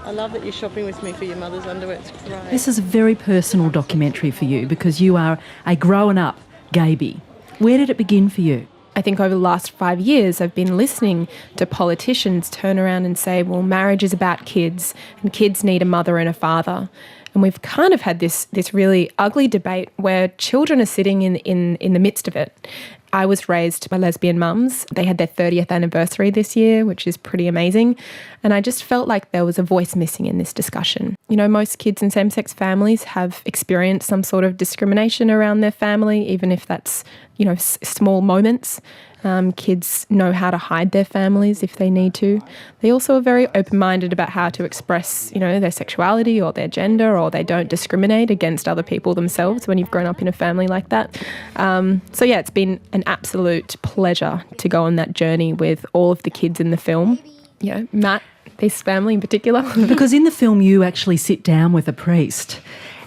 I love that you're shopping with me for your mother's underwear. It's great. This is a very personal documentary for you because you are a grown-up Gayby. Where did it begin for you? I think over the last 5 years I've been listening to politicians turn around and say, well, marriage is about kids and kids need a mother and a father. And we've kind of had this really ugly debate where children are sitting in the midst of it. I was raised by lesbian mums. They had their 30th anniversary this year, which is pretty amazing. And I just felt like there was a voice missing in this discussion. You know, most kids in same-sex families have experienced some sort of discrimination around their family, even if that's, you know, small moments. Kids know how to hide their families if they need to. They also are very open-minded about how to express, you know, their sexuality or their gender, or they don't discriminate against other people themselves when you've grown up in a family like that. So yeah, it's been an absolute pleasure to go on that journey with all of the kids in the film. You know, Matt, this family in particular. Because in the film you actually sit down with a priest.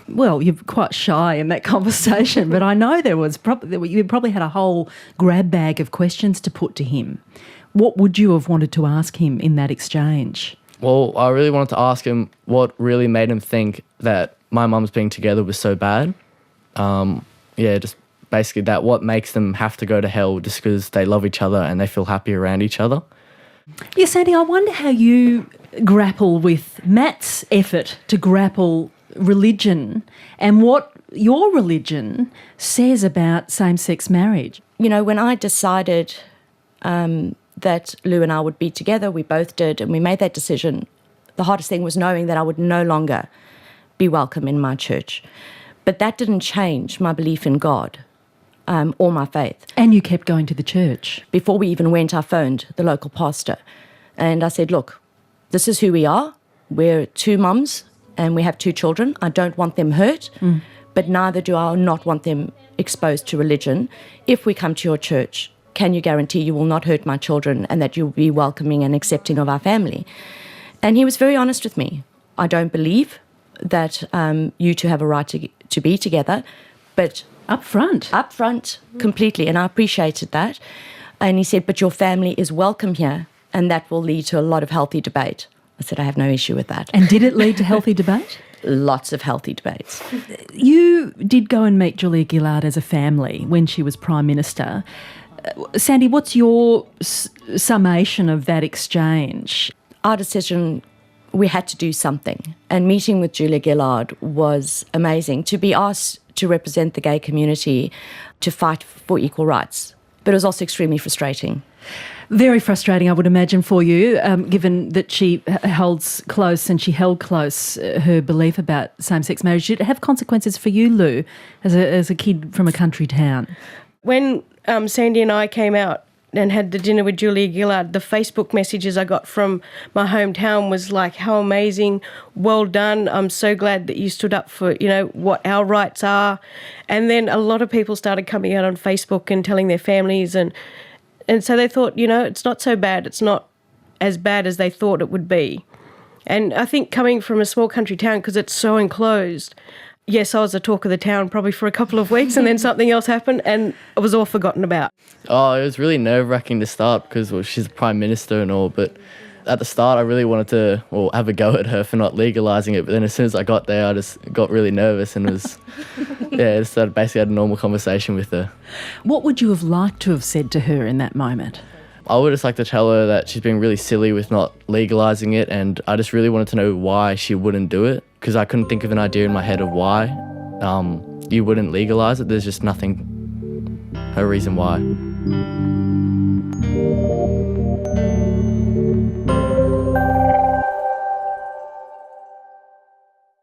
Well, you're quite shy in that conversation, but I know you probably had a whole grab bag of questions to put to him. What would you have wanted to ask him in that exchange? Well, I really wanted to ask him what really made him think that my mum's being together was so bad. Just basically that, what makes them have to go to hell just because they love each other and they feel happy around each other. Yeah, Sandy, I wonder how you grapple with Matt's effort to grapple religion and what your religion says about same-sex marriage. You know, when I decided that Lou and I would be together, we both did, and we made that decision, the hardest thing was knowing that I would no longer be welcome in my church. But that didn't change my belief in God or my faith. And you kept going to the church. Before we even went, I phoned the local pastor and I said, look, this is who we are. We're two mums and we have two children. I don't want them hurt, but neither do I not want them exposed to religion. If we come to your church, can you guarantee you will not hurt my children and that you'll be welcoming and accepting of our family? And he was very honest with me. I don't believe that you two have a right to be together, but Up front, completely, and I appreciated that. And he said, but your family is welcome here, and that will lead to a lot of healthy debate. I said, I have no issue with that. And did it lead to healthy debate? Lots of healthy debates. You did go and meet Julia Gillard as a family when she was Prime Minister. Sandy, what's your summation of that exchange? Our decision, we had to do something. And meeting with Julia Gillard was amazing. To be asked to represent the gay community, to fight for equal rights. But it was also extremely frustrating. Very frustrating, I would imagine, for you, given that she held close her belief about same-sex marriage. Did it have consequences for you, Lou, as a kid from a country town? When Sandy and I came out and had the dinner with Julia Gillard, the Facebook messages I got from my hometown was like, how amazing, well done, I'm so glad that you stood up for, you know, what our rights are. And then a lot of people started coming out on Facebook and telling their families, and so they thought, you know, it's not so bad, it's not as bad as they thought it would be. And I think coming from a small country town, because it's so enclosed, yes, I was the talk of the town probably for a couple of weeks, and then something else happened and it was all forgotten about. Oh, it was really nerve-wracking to start because, well, she's the Prime Minister and all, but at the start I really wanted to, well, have a go at her for not legalising it, but then as soon as I got there I just got really nervous and was, just basically had a normal conversation with her. What would you have liked to have said to her in that moment? I would just like to tell her that she's being really silly with not legalising it, and I just really wanted to know why she wouldn't do it, because I couldn't think of an idea in my head of why you wouldn't legalise it. There's just nothing, no reason why.